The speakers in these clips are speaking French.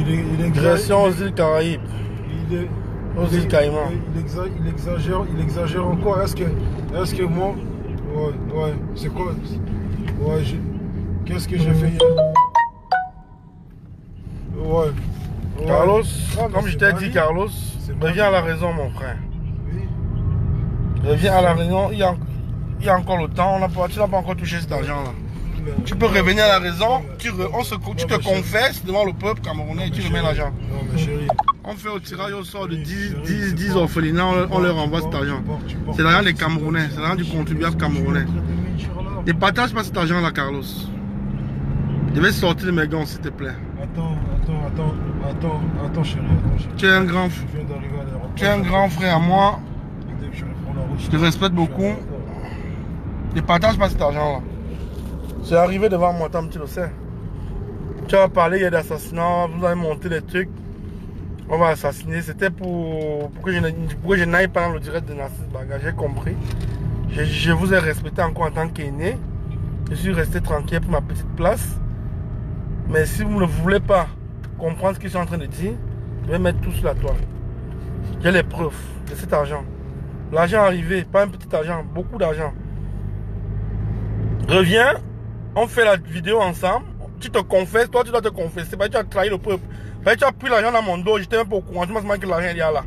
Direction aux îles Caraïbes. Aux îles Caïmans. Il exagère encore. Est-ce que moi... Ouais, c'est quoi? Ouais, qu'est-ce que j'ai fait hier? Ouais. Carlos, comme je t'ai dit, Carlos, reviens à la raison, mon frère. Oui. Reviens à la raison. Il y a encore le temps. Tu n'as pas encore touché cet argent-là. Tu peux revenir à la raison. Tu te confesses devant le peuple camerounais et tu remets l'argent. Non, mais chérie. On fait au tirage au sort de 10 orphelinats, on leur envoie cet argent. C'est l'argent des Camerounais, c'est l'argent du contribuable camerounais. Ne partage pas cet argent là, Carlos. Je vais sortir de mes gants, s'il te plaît. Attends, chérie. Tu es un grand frère à moi. Je te respecte beaucoup. Ne partage pas cet argent là. C'est arrivé devant moi, tant tu le sais. Tu as parlé, il y a des assassinats, vous avez monté des trucs. On va assassiner. C'était pour que je n'aille pas dans le direct de Narcisse Baga. J'ai compris. Je vous ai respecté encore en tant qu'aîné. Je suis resté tranquille pour ma petite place. Mais si vous ne voulez pas comprendre ce que je suis en train de dire, je vais mettre tout sur la toile. J'ai les preuves de cet argent. L'argent arrivé, pas un petit argent, beaucoup d'argent. Reviens, on fait la vidéo ensemble. Tu te confesses, toi tu dois te confesser. Tu as trahi le peuple. Tu as pris l'argent dans mon dos, j'étais un peu au courant, je me que l'argent il y a là.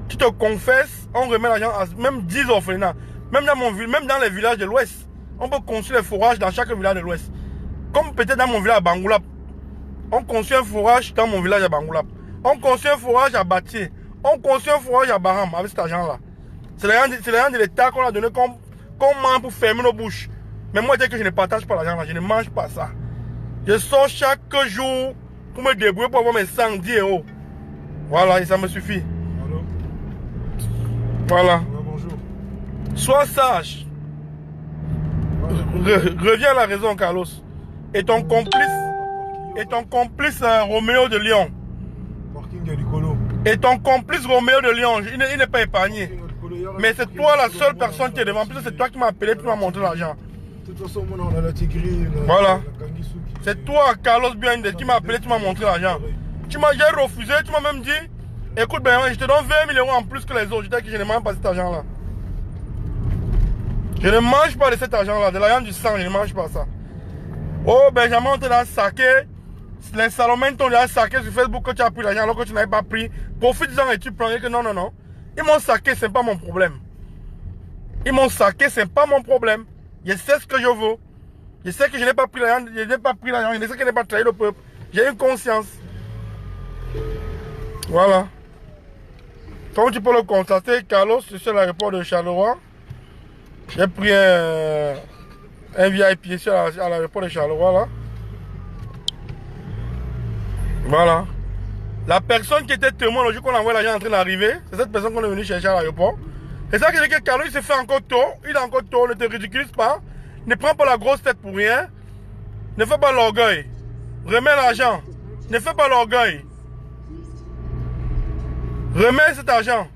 Tu te confesses, on remet l'argent à même 10 orphelinats. Même dans les villages de l'Ouest. On peut construire des forages dans chaque village de l'Ouest. Comme peut-être dans mon village à Bangoulap. On construit un forage dans mon village à Bangoulap. On construit un forage à Batié. On construit un forage à Baram avec cet argent-là. C'est l'argent de l'État qu'on a donné comme mange pour fermer nos bouches. Mais moi, dès que je ne partage pas l'argent là, je ne mange pas ça. Je sors chaque jour pour me débrouiller pour avoir mes 110 €. Voilà, et ça me suffit. Allô? Voilà. Ouais, bonjour. Sois sage. Reviens à la raison, Carlos. Et ton complice Roméo de Lyon. Parking du Colo. Et ton complice Roméo de Lyon, il n'est pas épargné. Mais c'est toi la seule personne qui est devant. En plus, c'est toi qui m'as appelé, tu m'as montré l'argent. De toute façon, moi, on a la Tigri. Voilà. C'est toi, Carlos Biandes, qui m'a appelé, tu m'as montré l'argent. J'ai refusé, tu m'as même dit, écoute, ben, je te donne 20 000 € en plus que les autres. Je t'ai dit que je ne mange pas cet argent-là. Je ne mange pas de cet argent-là, de l'argent du sang, je ne mange pas ça. Oh, Benjamin, on te l'a saqué. Les Salomon t'ont déjà saqué sur Facebook que tu as pris l'argent alors que tu n'avais pas pris. Profite-en et tu prends que non. Ils m'ont saqué, c'est pas mon problème. Ils m'ont saqué, c'est pas mon problème. Je sais ce que je veux. Je sais que je n'ai pas pris l'argent, je sais que je n'ai pas trahi le peuple. J'ai une conscience. Voilà. Comme tu peux le constater, Carlos, je suis à l'aéroport de Charleroi. J'ai pris un VIP ici à l'aéroport de Charleroi là. Voilà. La personne qui était témoin le jour qu'on envoie l'argent en train d'arriver, c'est cette personne qu'on est venu chercher à l'aéroport. C'est ça que je dis que Carlos il s'est fait encore tôt. Il a encore tôt, ne te ridiculise pas. Ne prends pas la grosse tête pour rien. Ne fais pas l'orgueil. Remets l'argent. Ne fais pas l'orgueil. Remets cet argent.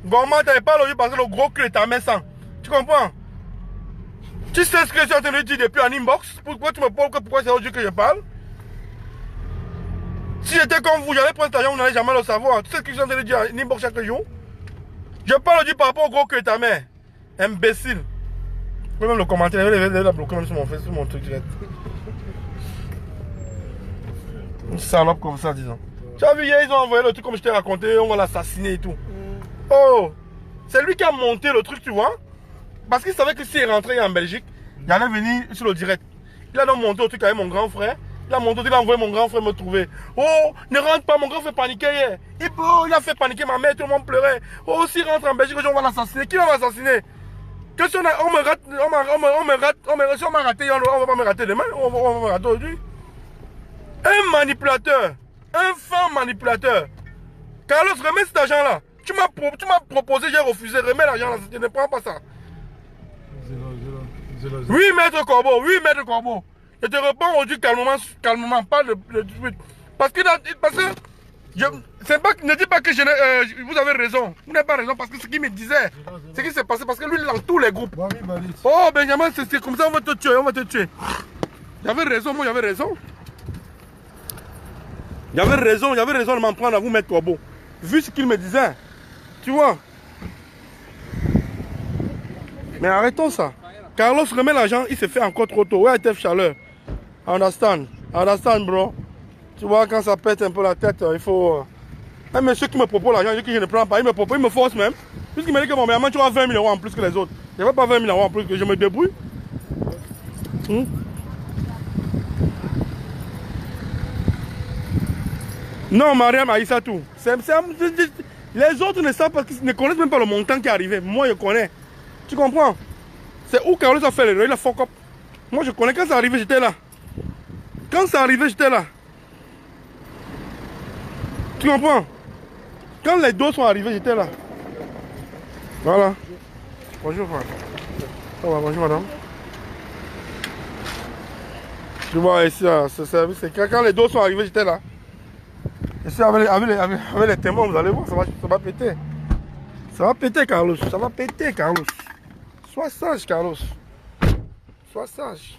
Gorman t'avais pas l'orgueil parce que le gros cul est ta main sans. Tu comprends? Tu sais ce que je suis en train de dire depuis en inbox? Pourquoi tu me parles? Pourquoi c'est aujourd'hui que je parle? Si j'étais comme vous, j'allais prendre cet argent, vous n'allez jamais le savoir. Tu sais ce que je suis en train de dire en inbox chaque jour? Je parle du par rapport au gros cul est ta main. Imbécile. Vous pouvez même le commenter, je vais la bloquer même sur mon truc direct. Une salope comme ça, disons. Tu as vu hier, ils ont envoyé le truc comme je t'ai raconté, on va l'assassiner et tout. Oh, c'est lui qui a monté le truc, tu vois. Parce qu'il savait que s'il rentrait en Belgique, il allait venir sur le direct. Il a donc monté le truc avec mon grand frère. Il a envoyé mon grand frère me trouver. Oh, ne rentre pas, mon grand frère paniquait hier. Il a fait paniquer ma mère, tout le monde pleurait. Oh, s'il rentre en Belgique, on va l'assassiner. Qui va m'assassiner? Que si on me rate, si on m'a raté, on va pas me rater demain, on va me rater aujourd'hui. Un manipulateur, un fin manipulateur. Carlos, remets cet argent-là. Tu m'as proposé, j'ai refusé, remets l'argent-là, je ne prends pas ça. Oui, maître Corbeau, Je te réponds aujourd'hui calmement, pas de parce que ne dis pas que vous avez raison. Vous n'avez pas raison parce que ce qu'il me disait, ce qui s'est passé parce que lui il est dans tous les groupes. Oh Benjamin, c'est comme ça, on va te tuer, J'avais raison, moi j'avais raison. J'avais raison de m'en prendre à vous mettre Toabo. Vu ce qu'il me disait. Tu vois. Mais arrêtons ça. Carlos remet l'argent, il se fait encore trop tôt. Ouais, TF Chaleur. Understand. Understand, bro. Tu vois, quand ça pète un peu la tête, il faut... Un monsieur qui me propose l'argent, que je ne prends pas, il me propose, il me force même. Puisqu'il me dit que bon, mais tu as 20 000 € en plus que les autres. Je n'avais pas 20 000 € en plus, que je me débrouille. Non, Mariam Aïssa tout. Les autres ne savent pas, ne connaissent même pas le montant qui est arrivé. Moi, je connais. Tu comprends? C'est où Carlos a fait l'erreur, il a fuck up. Moi, je connais. Quand c'est arrivé, j'étais là. Quand c'est arrivé, j'étais là. Tu comprends? Quand les deux sont arrivés, j'étais là. Voilà. Bonjour, frère. Ça va, bonjour, madame. Tu vois, ici, ce service, c'est quand les deux sont arrivés, j'étais là. Ici, avec les témoins, vous allez voir, ça va péter. Ça va péter, Carlos. Ça va péter, Carlos. Sois sage, Carlos. Sois sage.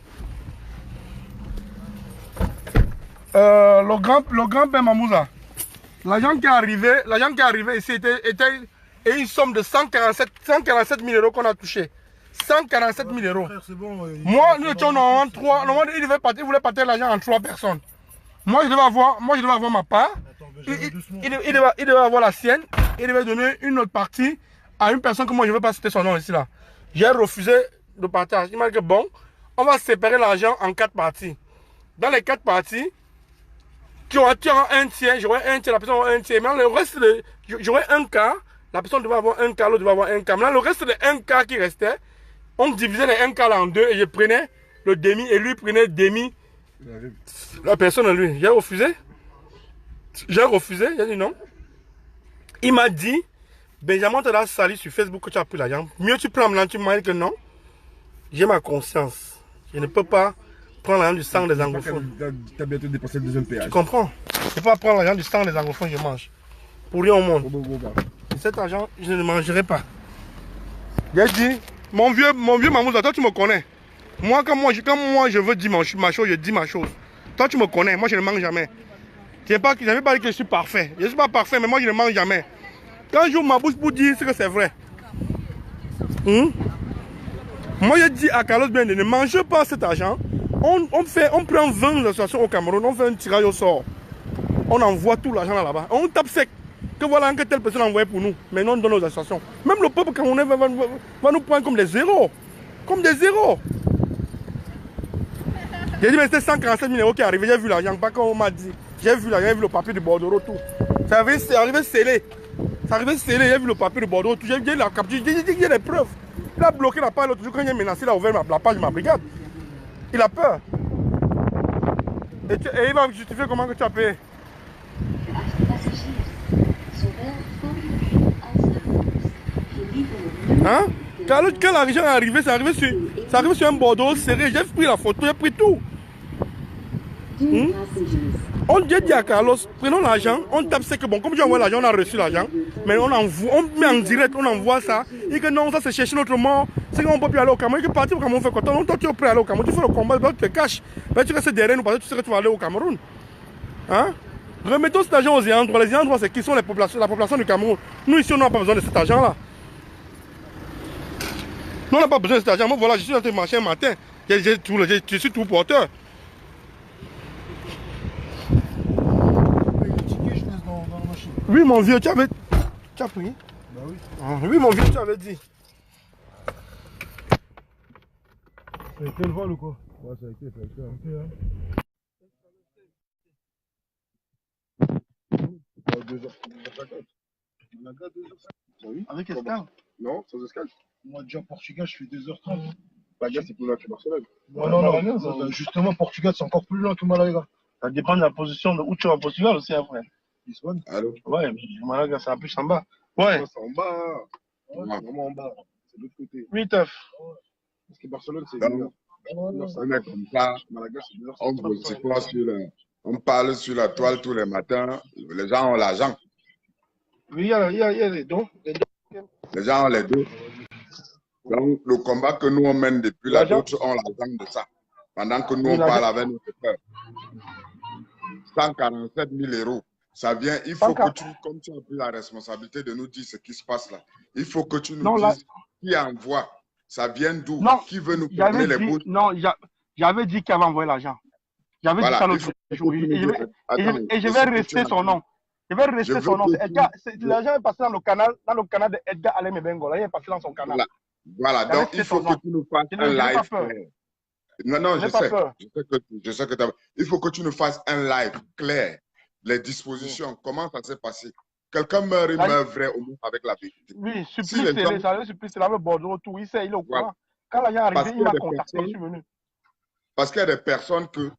Le grand-père Mamouza. L'agent qui est arrivé ici était une somme de 147 000 € qu'on a touché. 147 000 €. Bon, Moi, nous étions normalement 3. Normalement, il voulait partir l'argent en 3 personnes. Moi, je devais avoir ma part. Il devait avoir la sienne. Il devait donner une autre partie à une personne que moi, je ne veux pas citer son nom ici. Là. J'ai refusé de partage. Il m'a dit que bon, on va séparer l'argent en 4 parties. Dans les 4 parties, tu auras un tiers, j'aurai un tiers, la personne aura un tiers. Maintenant, le reste, j'aurai un quart, la personne devait avoir un quart, l'autre devait avoir un quart. Maintenant, le reste de un quart qui restait, on divisait les un quart là en deux et je prenais le demi et lui prenait le demi. La personne, lui, j'ai refusé. J'ai dit non. Il m'a dit, Benjamin te l'a sali sur Facebook que tu as pris l'argent. Mieux tu prends maintenant, tu m'as dit que non. J'ai ma conscience. Je ne peux pas prendre l'argent du sang des anglophones. Tu as bientôt dépassé le deuxième péage. Tu comprends? Je ne peux pas prendre l'argent du sang des anglophones, je mange. Pour rien au monde. Et cet argent, je ne mangerai pas. J'ai dit, mon vieux Mamouza, toi tu me connais. Moi, quand moi je veux dire ma chose, je dis ma chose. Toi tu me connais, moi je ne mange jamais. Je n'avais pas dit que je suis parfait. Je ne suis pas parfait, mais moi je ne mange jamais. Quand j'ouvre ma bouche pour dire que c'est vrai. Moi je dis à Carlos Ben, ne mange pas cet argent. On prend 20 associations au Cameroun, on fait un tirage au sort. On envoie tout l'argent là-bas. On tape sec. Que voilà que telle personne a envoyé pour nous. Mais non, on donne aux associations. Même le peuple camerounais va nous prendre comme des zéros. Comme des zéros. J'ai dit, mais c'était 147 000 € qui est arrivé. J'ai vu l'argent, pas comme on m'a dit. J'ai vu l'argent, j'ai vu le papier de bordereau, tout. C'est arrivé scellé. C'est arrivé scellé, j'ai vu le papier de bordereau, tout. J'ai vu la capture, j'ai les preuves. Il a bloqué la page l'autre jour quand il a menacé, il a ouvert la page de ma brigade. Il a peur. Et il va justifier comment que tu as payé. Hein? Quand l'argent est arrivé, c'est arrivé sur un bordereau serré. J'ai pris la photo, j'ai pris tout. On dit à Carlos, prenons l'argent, on tape, c'est que bon, comme j'ai envoyé l'argent, on a reçu l'argent, mais on met en direct, on envoie ça, et que non, ça c'est chercher notre mort, c'est qu'on ne peut plus aller au Cameroun, et que partir au Cameroun, fait quoi? Toi tu es prêt à aller au Cameroun, tu fais le combat, tu te caches, tu restes derrière nous parce que tu sais que tu vas aller au Cameroun. Hein? Remettons cet argent aux ayants droit. Les ayants droit, c'est qui sont la population du Cameroun. Nous ici, on n'a pas besoin de cet argent-là. Nous, on n'a pas besoin de cet argent. Moi, voilà, je suis dans le marché un matin, je suis tout porteur. Oui, mon vieux, tu as pris? Bah oui. Oui, mon vieux, tu avais dit. Ça a été le vol ou quoi? Ouais, ça a été, hein. Avec escale? Non, sans escale. Moi, déjà, Portugal, je fais 2h30. Malaga, c'est plus loin que Barcelone. Non. Justement, Portugal, c'est encore plus loin que Malaga. Ça dépend de la position de où tu es en Portugal aussi, après. Allô? Ouais, Malaga, c'est un peu en bas. Ouais. C'est en bas. Ouais, c'est vraiment en bas. C'est de l'autre côté. 8 œufs. Parce que Barcelone, c'est On est comme ça, Malaga, c'est 2h50. on grossit pas on parle sur la toile tous les matins, les gens ont l'argent. Oui, il y a les dons. Les gens ont les deux. Donc, le combat que nous on mène depuis là, d'autres ont l'argent de ça. Pendant que nous on parle avec notre peur. 147 000 euros. Ça vient, il faut que 140. tu, comme tu as pris la responsabilité de nous dire ce qui se passe là, il faut que tu nous Non, là, dises qui envoie, ça vient d'où, non, qui veut nous j'avais fermer les dit, bouches. non, j'avais dit qu'il avait envoyé l'argent. J'avais dit ça Voilà, il l'autre faut que jour. tu nous dises. Attends, Et je de vais ce que tu rester as son dit, nom. Je vais je rester veux son nom. que L'argent est passé dans le canal de Edgar Alain Mebengo. Là, il est passé dans son canal. voilà, voilà. J'avais Donc cité il faut son que nom. tu nous fasses Je un n'ai pas live peur. clair. Non, non, Je je n'ai pas sais. peur. Je sais que il faut que tu nous fasses un live clair. Les dispositions, comment ça s'est passé. Quelqu'un meurt, il meurt vrai au moins avec la vérité. Oui, Si supplice les gens, télé, ça avait supplice télé avec Bordeaux, tout. Il sait, il est au voilà, courant. Quand l'argent est arrivé, parce il qu'il y a m'a des contacté, je personnes, suis venu. parce qu'il y a des personnes que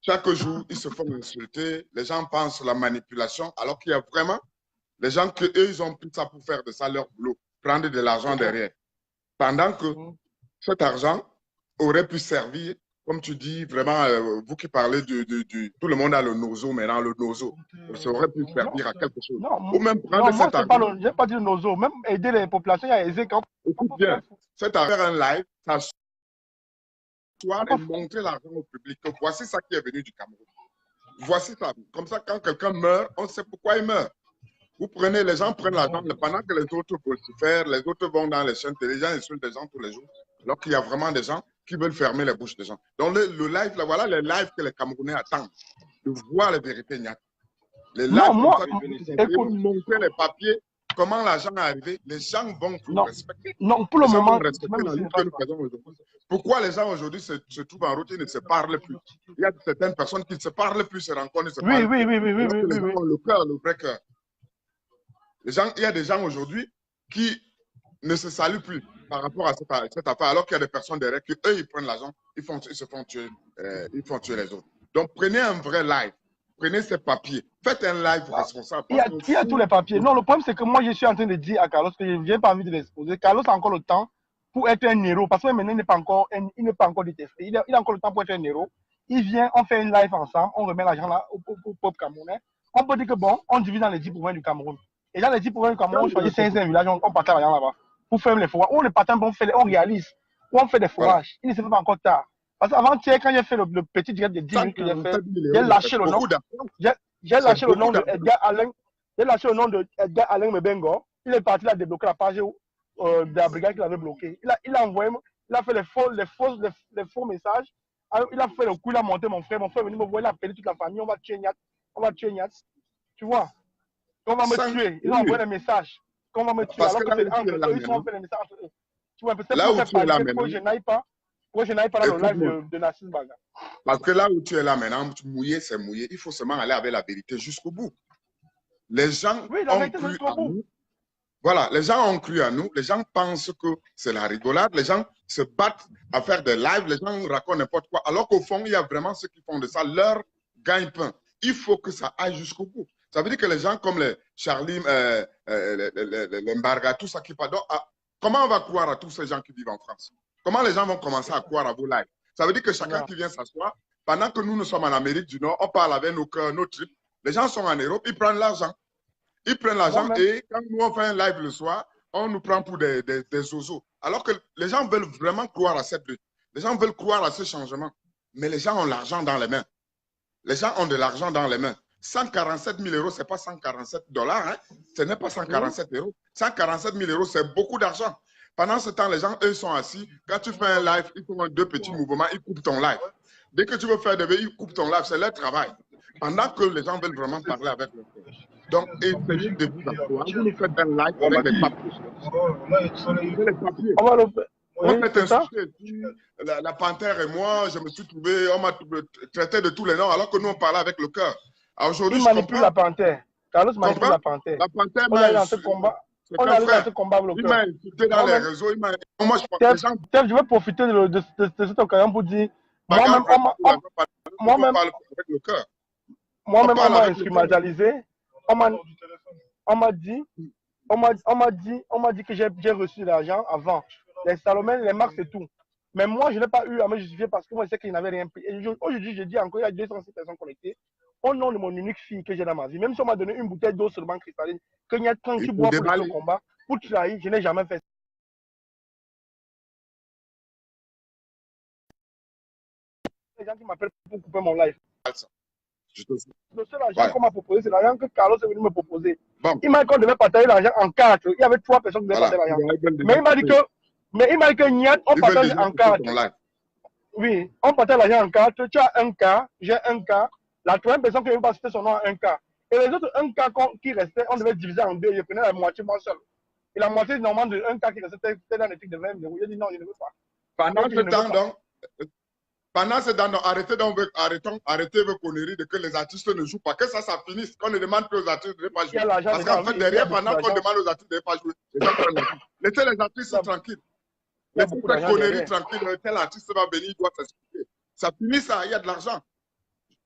chaque jour, ils se font insulter. Les gens pensent la manipulation, alors qu'il y a vraiment les gens que eux, ils ont pris ça pour faire de ça leur boulot, prendre de l'argent derrière. Pendant que cet argent aurait pu servir, comme tu dis, vraiment, vous qui parlez tout le monde a le nozo maintenant, le nozo. Ça aurait pu servir à quelque chose. Ou même prendre moi, cet argent. je n'ai pas dit le nozo. Même aider les populations, il y a aisé quand Écoute bien, cet argent, un live, ça soit et montrer l'argent au public. Que voici ça qui est venu du Cameroun. Voici ça. Comme ça, quand quelqu'un meurt, on sait pourquoi il meurt. Vous prenez, les gens prennent l'argent pendant que les autres veulent se faire, les autres vont dans les chaînes télé, les gens insultent des gens tous les jours. Alors qu'il y a vraiment des gens qui veulent fermer les bouches des gens. Donc le live, là, voilà les lives que les Camerounais attendent. De voir la vérité, les lives comme ça, vous montrer les papiers, comment l'argent est arrivé, les gens vont vous respecter. Non, pour le les gens moment, vont respecter la lutte que nous faisons aujourd'hui. Pourquoi les gens aujourd'hui se trouvent en route, ils ne se parlent plus? Il y a certaines personnes qui ne se parlent plus, se rencontrent, ne se parlent plus. Les gens ont le cœur, le vrai cœur. Il y a des gens aujourd'hui qui ne se saluent plus par rapport à cette affaire, alors qu'il y a des personnes derrière qui, eux, ils prennent l'argent, ils se font tuer, les autres. Donc, prenez un vrai live, prenez ces papiers, faites un live responsable. Il y a tous les papiers. Non, le problème, c'est que moi, je suis en train de dire à Carlos que je n'ai pas envie de l'exposer. Carlos a encore le temps pour être un héros, parce que maintenant, il n'est pas encore détesté. Il a encore le temps pour être un héros. Il vient, on fait un live ensemble, on remet l'argent là au peuple camerounais. On peut dire que bon, on divise dans les 10% du Cameroun. Et dans les 10% du Cameroun, on choisit 500 villages, on partage l'argent là-bas. Pour faire les forages. On les partage, on réalise. On fait des forages. Il ne se fait pas encore tard. Parce qu'avant-hier, quand j'ai fait le petit direct de 10 minutes que j'ai fait, j'ai lâché le nom. J'ai lâché le nom de Edgar Alain. J'ai lâché le nom de Edgar Alain Mebengo. Il est parti là débloquer la page de la brigade qu'il avait bloquée. Il a envoyé, il a fait les faux messages. Alors, il a fait le coup, il a monté mon frère. Mon frère est venu me voir, il a appelé toute la famille. On va tuer Niat. On va tuer Niat. Tu vois? On va me tuer. Ils ont envoyé des messages. Qu'on va me tuer. Alors que c'est entre eux, ils ont fait des messages entre eux. Tu vois, peut-être pour faire parler, pour que je n'aille pas. Pour que je n'aille pas dans le live de Nassis Baga. Parce que là où tu es là maintenant, mouiller, c'est mouiller. Il faut seulement aller avec la vérité jusqu'au bout. Les gens ont cru à nous. Voilà, les gens ont cru à nous. Les gens pensent que c'est la rigolade. Les gens se battent à faire des lives. Les gens racontent n'importe quoi. Alors qu'au fond, il y a vraiment ceux qui font de ça leur gagne-pain. Il faut que ça aille jusqu'au bout. Ça veut dire que les gens comme les Charlie, les Mbarga, tout ça qui parle. Comment on va croire à tous ces gens qui vivent en France? Comment les gens vont commencer à croire à vos lives? Ça veut dire que chacun qui vient s'asseoir, pendant que nous sommes en Amérique du Nord, on parle avec nos cœurs, nos tripes. Les gens sont en Europe, ils prennent l'argent. Ils prennent l'argent et quand nous on fait un live le soir, on nous prend pour des oiseaux. Alors que les gens veulent vraiment croire à cette lutte. Les gens veulent croire à ce changement. Mais les gens ont l'argent dans les mains. Les gens ont de l'argent dans les mains. 147 000 euros, ce n'est pas 147 dollars. Hein? Ce n'est pas 147 euros. 147 000 euros, c'est beaucoup d'argent. Pendant ce temps, les gens, eux, sont assis. Quand tu fais un live, ils font deux petits mouvements, ils coupent ton live. Dès que tu veux faire des vues, ils coupent ton live. C'est leur travail. Pendant que les gens veulent vraiment parler avec leur cœur. Donc, essayez de vous asseoir. Vous nous faites un live avec des papiers. Les papiers. On fait insulter. La panthère et moi, je me suis trouvé, on m'a traité de tous les noms, alors que nous, on parlait avec le cœur. Aujourd'hui, il manipule la panthère. Carlos manipule la panthère. La panthère on est dans ce combat. On est dans ce combat avec le cœur. Il m'a insulté dans les réseaux. Moi, je vais profiter de cette occasion pour dire, moi-même, on parle avec le cœur. Moi-même, on m'a instrumentalisé. On m'a dit que j'ai reçu l'argent avant. Les Salomé, les marques, c'est tout. Mais moi, je n'ai pas eu à me justifier parce que moi, je sais qu'il n'avait rien pris. Aujourd'hui, je dis encore, il y a 206 personnes connectées. Au nom de mon unique fille que j'ai dans ma vie, même si on m'a donné une bouteille d'eau seulement cristalline, quand tu bois pour le combat, pour trahir, je n'ai jamais fait ça. Les gens qui m'appellent pour couper mon live. Le seul argent qu'on m'a proposé, c'est l'argent que Carlos est venu me proposer. Il m'a dit qu'on devait partager l'argent en 4. Il y avait 3 personnes qui devaient partager l'argent. Mais il m'a dit que Niat, on partage en 4. Oui, on partage l'argent en 4. Tu as un cas, j'ai un cas. La troisième personne qui ne veut pas citer son nom a un cas. Et les autres, un cas qui restait, on devait diviser en 2. Je prenais la moitié moi seul. Et la moitié, normalement, de un cas qui restait, c'était dans les trucs de 20 euros. Il a dit non, je ne veux pas. Pendant ce temps, donc, arrêtez vos conneries de que les artistes ne jouent pas. Que ça finisse. Qu'on ne demande plus aux artistes de ne pas jouer. Parce qu'en fait, derrière, pendant qu'on demande aux artistes de ne pas jouer, laissez les artistes tranquilles. Laissez ces conneries tranquilles. Tel artiste va venir, il doit s'expliquer. Ça finit ça, il y a de l'argent.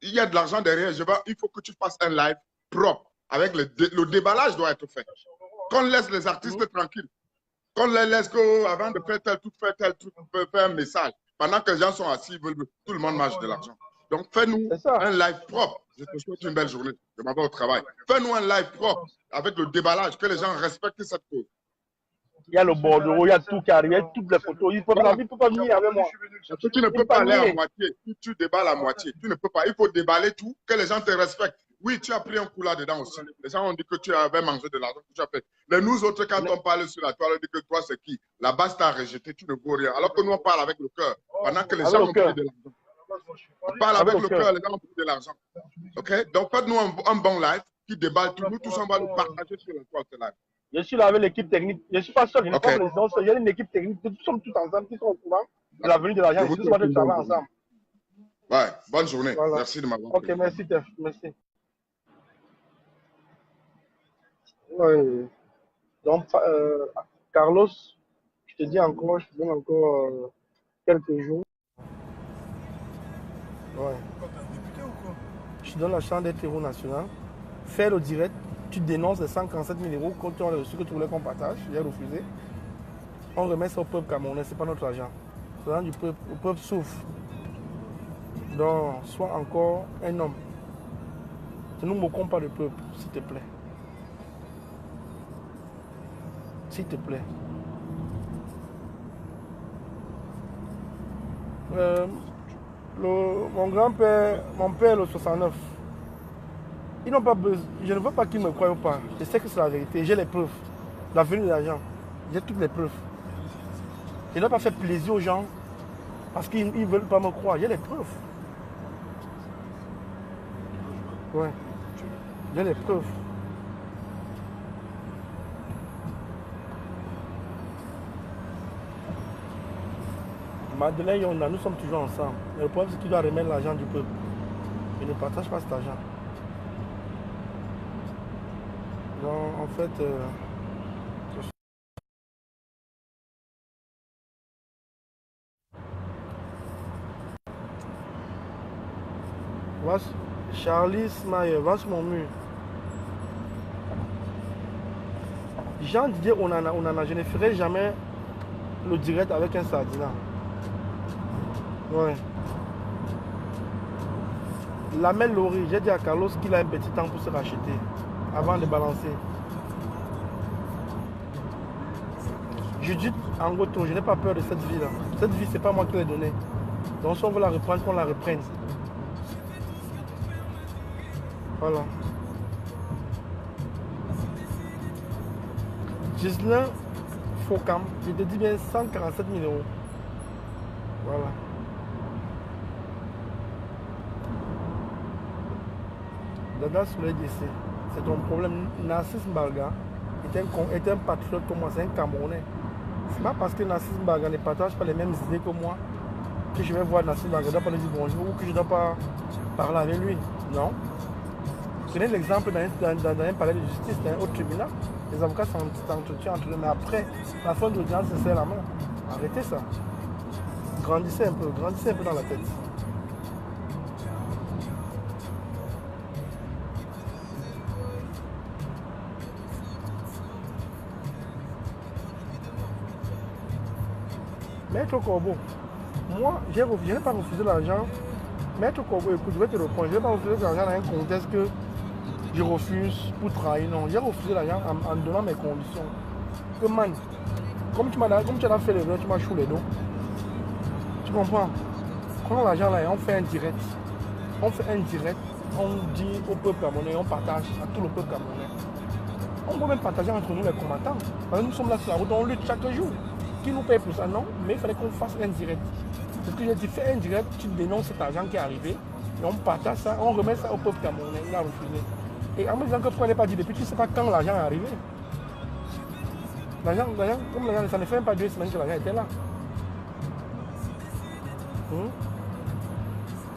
Il y a de l'argent derrière. Il faut que tu fasses un live propre. Avec le déballage doit être fait. Qu'on laisse les artistes tranquilles. Qu'on les laisse avant de faire tel truc, faire un message. Pendant que les gens sont assis, tout le monde mange de l'argent. Donc, fais-nous un live propre. Je te souhaite une belle journée. Je m'en vais au travail. Fais-nous un live propre avec le déballage, que les gens respectent cette cause. Il y a le bordereau, il y a tout qui arrive, il y a toutes les photos. Il ne peut pas venir avec moi. Tu ne peux pas aller à moitié. Tu déballes à moitié. Tu ne peux pas. Il faut déballer tout, que les gens te respectent. Oui, tu as pris un coup là-dedans aussi. Les gens ont dit que tu avais mangé de l'argent que tu as fait. Mais nous autres, quand on parle sur la toile, on dit que toi, c'est qui? La base t'a rejeté, tu ne vaux rien. Alors que nous, on parle avec le cœur. Pendant que les gens ont pris de l'argent. On parle avec le cœur, les gens ont pris de l'argent. OK? Donc, faites-nous un bon live qui déballe tout. Nous tous, on va le partager sur la toile, ce live. Je suis là avec l'équipe technique. Je ne suis pas seul, je ne suis pas président seul. Il y a une équipe technique. Nous sommes tous ensemble qui sont au courant de la venue de l'argent. Nous sommes tous ensemble. Ouais, bonne journée. Voilà. Merci de m'avoir. Ok, merci, Tef. Merci. Oui. Donc, Carlos, je te dis encore, je te donne encore quelques jours. Ouais. Je te donne la chance d'être héros national. Fais le direct, tu dénonces les 147 000 euros quand tu as reçu que tu voulais qu'on partage. J'ai refusé. On remet ça au peuple camerounais, ce n'est pas notre argent. C'est l'argent du peuple. Le peuple souffre. Donc, sois encore un homme. Ne nous moquons pas du peuple, s'il te plaît. S'il te plaît. Mon grand-père, mon père, le 69, ils n'ont pas besoin. Je ne veux pas qu'ils me croient ou pas. Je sais que c'est la vérité. J'ai les preuves. La venue de l'argent. J'ai toutes les preuves. Je n'ai pas fait plaisir aux gens parce qu'ils ne veulent pas me croire. J'ai les preuves. Ouais. J'ai les preuves. Madeleine Yonda, nous sommes toujours ensemble. Mais le problème, c'est que tu dois remettre l'argent du peuple. Je ne partage pas cet argent. Donc, en fait, Charlie Smayer, va sur mon mur. Jean Didier Onana, je ne ferai jamais le direct avec un sardinat. Ouais. Lamel Lori, j'ai dit à Carlos qu'il a un petit temps pour se racheter avant de balancer. Judith Angoto, je n'ai pas peur de cette vie-là. Cette vie, c'est pas moi qui l'ai donnée. Donc si on veut la reprendre, qu'on la reprenne. Voilà. Gislain Focam, je te dis bien 147 000 euros. Voilà. Dada Soleil DC, c'est ton problème. Narcisse Mbarga est un patriote comme moi, c'est un Camerounais. C'est pas parce que Narcisse Mbarga ne partage pas les mêmes idées que moi que je vais voir Narcisse Mbarga, je ne dois pas lui dire bonjour ou que je ne dois pas parler avec lui. Non. Prenez l'exemple dans un palais de justice, dans un autre tribunal. Les avocats s'entretiennent entre eux, mais après, la fin de l'audience se serre la main. Arrêtez ça. Grandissez un peu dans la tête. Maître Corbeau, moi, je n'ai pas refusé l'argent. Maître Corbeau, écoute, je vais te répondre. Je n'ai pas refusé l'argent dans un contexte que je refuse pour trahir. Non, j'ai refusé l'argent en donnant mes conditions. Que man, comme tu as fait les deux, tu m'as chou les dos. Tu comprends? Prends l'argent là et on fait un direct. On fait un direct on dit au peuple camerounais, on partage à tout le peuple camerounais. On peut même partager entre nous les combattants. Parce que nous sommes là sur la route, on lutte chaque jour. Qui nous paye pour ça? Non, mais il fallait qu'on fasse un direct. Parce que j'ai dit, fais un direct, tu dénonces cet argent qui est arrivé, et on partage ça, on remet ça au peuple camerounais. Il a refusé. Et en me disant que pourquoi n'est pas dit depuis, tu ne sais pas quand l'argent est arrivé. L'argent, comme l'argent, ça ne fait même pas 2 semaines que l'argent était là.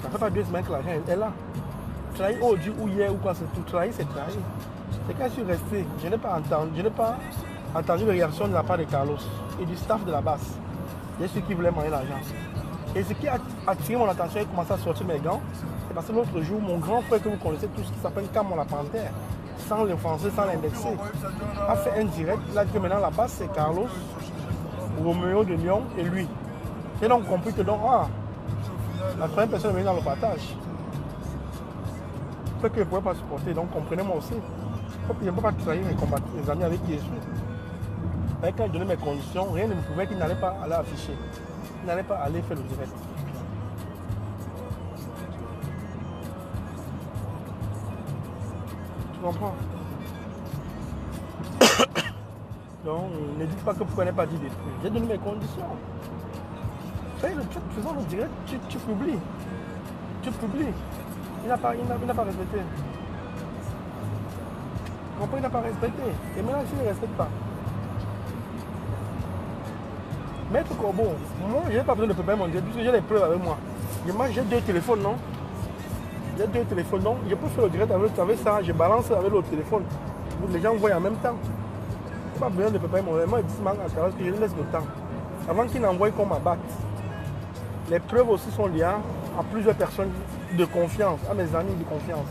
Ça ne fait pas 2 semaines que l'argent est là. Trahir aujourd'hui ou hier ou quoi, c'est tout. Trahir, c'est trahir. C'est quand je suis resté, je n'ai pas entendu de réaction de la part de Carlos et du staff de la base. Il y a ceux qui voulaient manger l'argent. Et ce qui a attiré mon attention et commencé à sortir mes gants, c'est parce que l'autre jour, mon grand frère que vous connaissez tous, qui s'appelle Camon la Panthère, sans l'offenser, sans l'indexer, a fait un direct. Il a dit que maintenant la base c'est Carlos, Roméo de Lyon et lui. J'ai donc compris que donc, la troisième personne est venue dans le partage. Ce que je ne pouvais pas supporter, donc comprenez-moi aussi. Je ne peux pas trahir mes amis avec qui je suis. Et quand je donnais mes conditions, rien ne me prouvait qu'il n'allait pas aller afficher. Il n'allait pas aller faire le direct. Tu comprends? Donc, ne dites pas que pourquoi n'est pas dit des trucs. J'ai donné mes conditions. Fais le truc, faisons le direct, tu publies. Tu publies. Il n'a pas respecté. Il n'a pas respecté. Et maintenant, s'il ne respecte pas. Maître Corbeau, moi, je n'ai pas besoin de préparer mon direct puisque j'ai les preuves avec moi. J'ai 2 téléphones, non? J'ai 2 téléphones, non? Je peux faire le direct avec ça, je balance avec l'autre téléphone. Les gens voient en même temps. Je n'ai pas besoin de préparer mon direct. Moi, je dis à que je laisse le temps. Avant qu'il n'envoie qu'on m'abatte. Les preuves aussi sont liées à plusieurs personnes de confiance, à mes amis de confiance.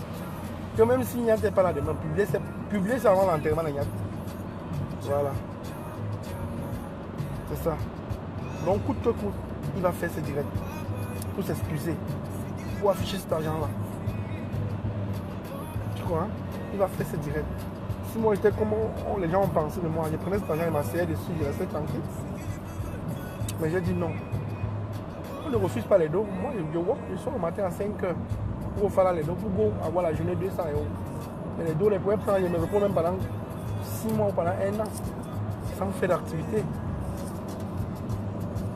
Que même si Niat n'est pas là demain, publier ça avant l'enterrement de Niat. Voilà. C'est ça. Donc, coûte que coûte, il va faire ce direct. Pour s'excuser. Pour afficher cet argent-là. Tu crois, hein? Il va faire ce direct. Si moi j'étais comme les gens ont pensé de moi, je prenais cet argent et m'asseyais dessus, je restais tranquille. Mais j'ai dit non. On ne refuse pas les dos. Moi, je sors le matin à 5 h pour faire les dos, pour avoir la journée 200 €. Mais les dos, les pouvais prendre, je me repose même pendant 6 mois ou pendant 1 an, sans faire d'activité.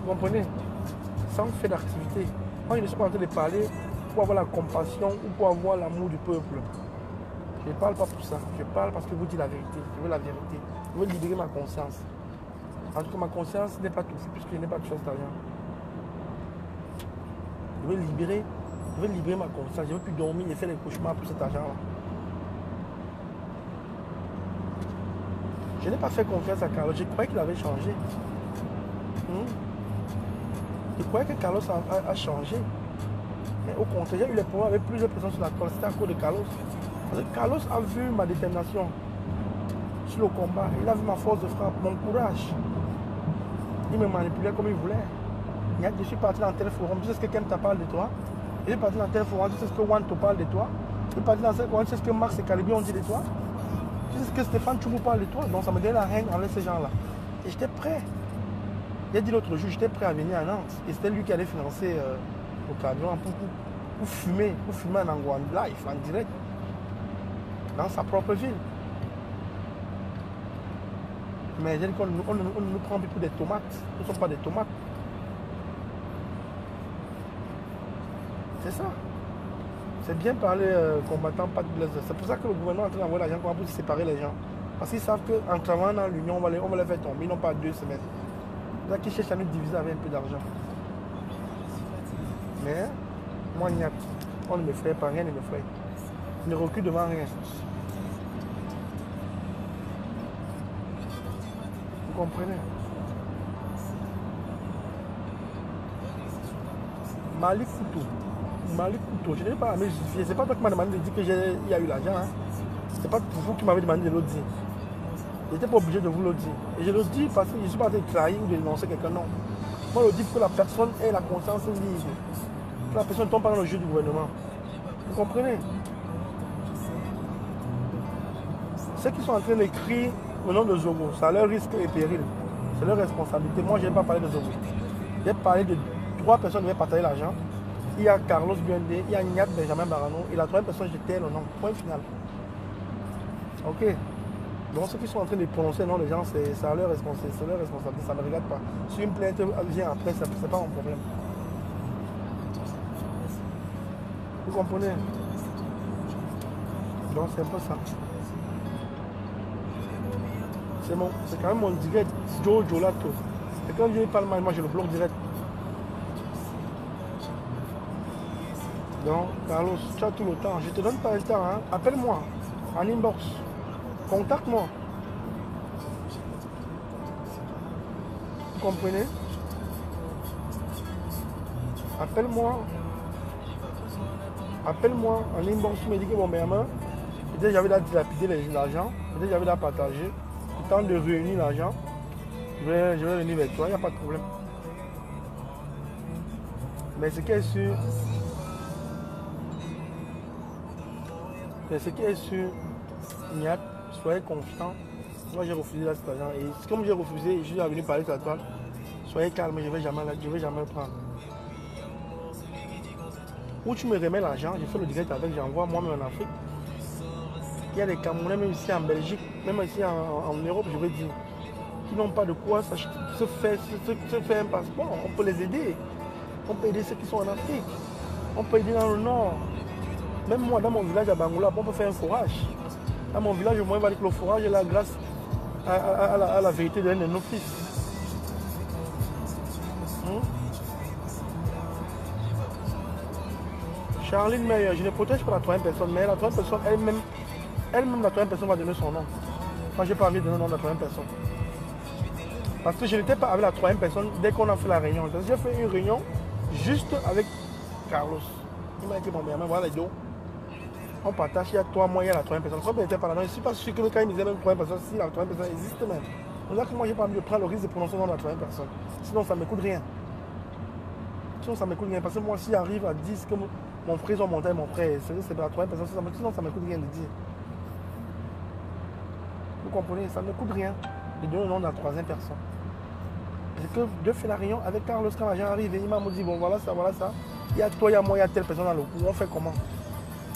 Vous comprenez? Sans faire d'activité. Moi, je ne suis pas en train de parler pour avoir la compassion ou pour avoir l'amour du peuple. Je ne parle pas pour ça. Je parle parce que je vous dis la vérité. Je veux la vérité. Je veux libérer ma conscience. En tout cas, ma conscience n'est pas touchée puisque je n'ai pas touché cet argent. Je veux libérer ma conscience. Je ne veux plus dormir et faire des cauchemars pour cet argent-là. Je n'ai pas fait confiance à Carlos. Je croyais qu'il avait changé. Je croyais que Carlos a changé. Mais au contraire, j'ai eu les problèmes avec plusieurs personnes sur la toile. C'était à cause de Carlos. Parce que Carlos a vu ma détermination sur le combat. Il a vu ma force de frappe, mon courage. Il me manipulait comme il voulait. Je suis parti dans tel forum, tu sais ce que quelqu'un t'a parlé de toi. Il est parti dans tel forum, tu sais ce que Juan te parle de toi. Il est parti dans tel forum, tu sais ce que Max et Calibi ont dit de toi. Tu sais ce que Stéphane Choumou parle de toi. Donc ça me donnait la haine envers ces gens-là. Et j'étais prêt. J'ai dit l'autre jour, j'étais prêt à venir à Nantes. Et c'était lui qui allait financer le camion pour fumer un Angouan live, en direct. Dans sa propre ville. Mais j'ai dit qu'on ne nous prend plus pour des tomates. Nous ne sommes pas des tomates. C'est ça. C'est bien parler combattant, pas de blessés. C'est pour ça que le gouvernement est en train d'envoyer l'argent pour séparer les gens. Parce qu'ils savent qu'en travaillant dans l'union, on va les faire tomber, non pas 2 semaines. C'est ça qu'ils cherchent à nous diviser avec un peu d'argent. Mais, moi, on ne me ferait pas, rien ne me ferait. Je ne recule devant rien. Vous comprenez? Malik Couteau, je n'ai pas à me justifier. C'est pas toi qui m'as demandé de dire qu'il y a eu l'argent. Hein. C'est pas vous qui m'avez demandé de le dire. Je n'étais pas obligé de vous le dire. Et je le dis parce que je ne suis pas en train de trahir ou de dénoncer quelqu'un, non. Moi, je le dis pour que la personne ait la conscience libre. Que la personne ne tombe pas dans le jeu du gouvernement. Vous comprenez? Ceux qui sont en train d'écrire le nom de Zogo, ça a leur risque et péril. C'est leur responsabilité. Moi, je n'ai pas parlé de Zogo. J'ai parlé de 3 personnes qui devaient partager l'argent. il y a Carlos Bundé, il y a Niat Benjamin Barano, et la troisième personne, j'étais le nom. Point final. Ok. Donc ceux qui sont en train de prononcer non les gens, c'est leur responsabilité, ça ne me regarde pas. Si une plainte vient après, c'est pas mon problème. Vous comprenez? Donc c'est un peu ça. C'est quand même mon direct, Joe Lato. Et quand je parle mal, moi je le bloque direct. Donc Carlos, tu as tout le temps, je te donne pas le temps, hein. Appelle-moi en inbox. Contacte-moi. Vous comprenez? Appelle-moi. Appelle-moi en inbox. Tu me dis que bon, mais peut-être j'avais dilapidé l'argent. Peut-être j'avais partagé. Le temps de réunir l'argent. Je vais venir avec toi. Il n'y a pas de problème. Mais ce qui est sûr. Niat, soyez confiants. Moi j'ai refusé là cet argent. Et comme j'ai refusé, je suis venu parler de toi. Soyez calme, je ne vais jamais le prendre. Où tu me remets l'argent, je fais le direct avec, j'envoie moi-même en Afrique. Il y a des Camerounais, même ici en Belgique, même ici en Europe, je veux dire, qui n'ont pas de quoi se faire un passeport. On peut les aider. On peut aider ceux qui sont en Afrique. On peut aider dans le Nord. Même moi, dans mon village à Bangoula, on peut faire un forage. Dans mon village, moi, il va dire que le forage est là grâce à la vérité d'un de nos fils. Charline Meyer, je ne protège pas la troisième personne, mais la troisième personne elle-même, la troisième personne va donner son nom. Moi, je n'ai pas envie de donner le nom de la troisième personne. Parce que je n'étais pas avec la troisième personne dès qu'on a fait la réunion. J'ai fait une réunion juste avec Carlos. Il m'a dit, bon, mais voilà les deux. On partage, il y a toi, moi, il y a la troisième personne. Comme il n'était pas là, je ne suis pas sûr que quand il disait même troisième personne, si la troisième personne existe même. C'est là que moi, je n'ai pas envie de prendre le risque de prononcer le nom de la troisième personne. Sinon, ça ne me coûte rien. Parce que moi, si j'arrive à 10, que mon frère, ils ont monté mon frère, c'est la troisième personne, sinon, ça ne me coûte rien de dire. Vous comprenez, ça ne me coûte rien de donner le nom de la troisième personne. Parce que je fais la réunion avec Carlos quand l'argent arrive, il m'a dit, bon, voilà ça. Il y a toi, il y a moi, il y a telle personne dans le coup, on fait comment?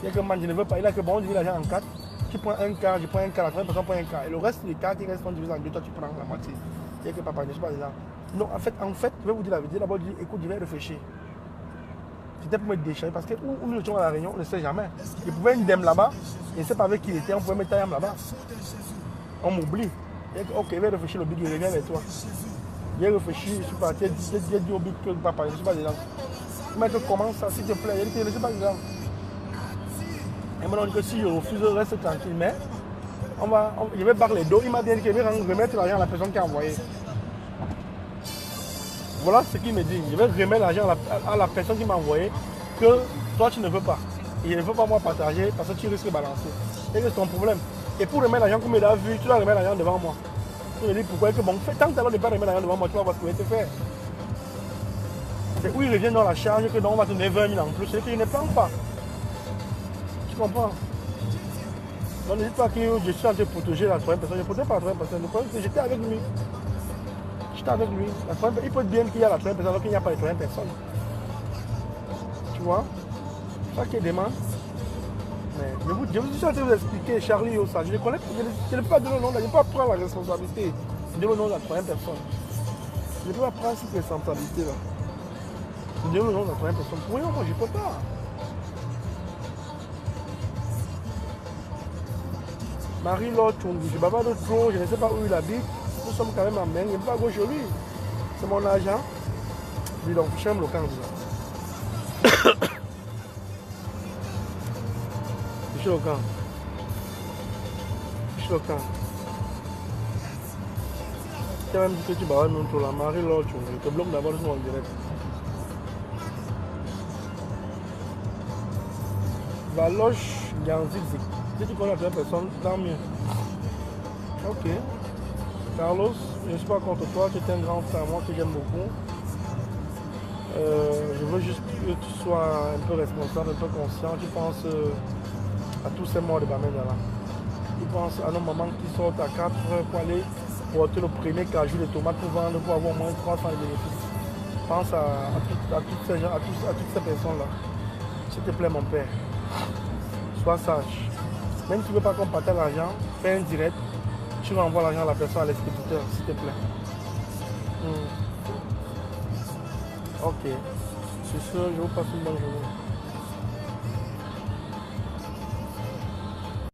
Il y a que man, je ne veux pas, il a que bon, on divise l'argent en 4. Tu prends un quart, je prends un quart, la troisième personne prend un quart. Et le reste du quart qui reste, on divise en 2, toi tu prends la moitié. Il y a que papa, je ne sais pas déjà. Non, en fait, je vais vous dire la vérité. D'abord, écoute, je vais réfléchir. C'était pour me déchirer parce que où nous étions à la réunion, on ne sait jamais. Il pouvait une dème là-bas, je ne sais pas avec qui il était, on pouvait mettre un là-bas. On m'oublie. Ok, je vais réfléchir le big, il revient avec toi. J'ai réfléchi, je suis parti, j'ai dit au big que papa, je ne suis pas dedans. Il m'a dit comment ça, s'il te plaît, il dit que je ne suis pas dedans. Il m'a dit que si je refuse, reste tranquille, mais je vais barrer les dos. Il m'a dit qu'il va remettre l'argent à la personne qui a envoyé. Voilà ce qu'il me dit. Je vais remettre l'argent à la personne qui m'a envoyé que toi tu ne veux pas. Et je ne veux pas moi partager parce que tu risques de balancer. Et c'est ton problème. Et pour remettre l'argent comme il a vu, tu dois remettre l'argent devant moi. Tu me dis pourquoi que bon, tant que tu ne pas remettre l'argent devant moi, tu vas voir ce que je vais te faire. C'est où il revient dans la charge que on va te donner 20 000 en plus. C'est qu'il ne prend pas. Tu comprends? Donc ne dis pas que je suis en train de protéger la troisième personne. Je ne protège pas la troisième personne. Le problème c'est que j'étais avec lui. J'étais avec lui. Il peut être bien qu'il y a la troisième personne alors qu'il n'y a pas de troisième personne. Tu vois? C'est ça qui est dément. Mais je vous suis en train de vous expliquer, Charlie Ossa. Je ne connais pas, je ne peux pas donner le nom, je ne peux pas prendre la responsabilité de donner le nom de la troisième personne. Je ne peux pas prendre cette responsabilité-là. De donner le nom de la troisième personne. Pour rien, moi, je ne peux pas. Marie-Laure Tchongi, je ne bavard de trop, je ne sais pas où il habite. Nous sommes quand même en main, il n'est pas gauche lui. C'est mon agent. Dis donc, j'aime le camp. Je suis au camp. Tu as même dit que tu vas nous la Marie-Laure Tchongi. Je te bloque d'abord sur mon direct. Valoche Ganzik. Si tu connais la personne, tant mieux. Ok. Carlos, je ne suis pas contre toi, tu es un grand frère, moi que j'aime beaucoup. Je veux juste que tu sois un peu responsable, un peu conscient. Tu penses à tous ces morts de Bamenda là. Tu penses à nos mamans qui sortent à 4 heures pour aller porter le premier cajou de tomates pour vendre, pour avoir au moins 300 de bénéfices. Pense à toutes ces gens, à toutes ces personnes-là. S'il te plaît, mon père, sois sage. Même si tu ne veux pas qu'on partage l'argent, fais un direct. Tu renvoies l'argent à la personne, à l'expéditeur, s'il te plaît. Ok. C'est sûr, je vous passe une bonne journée.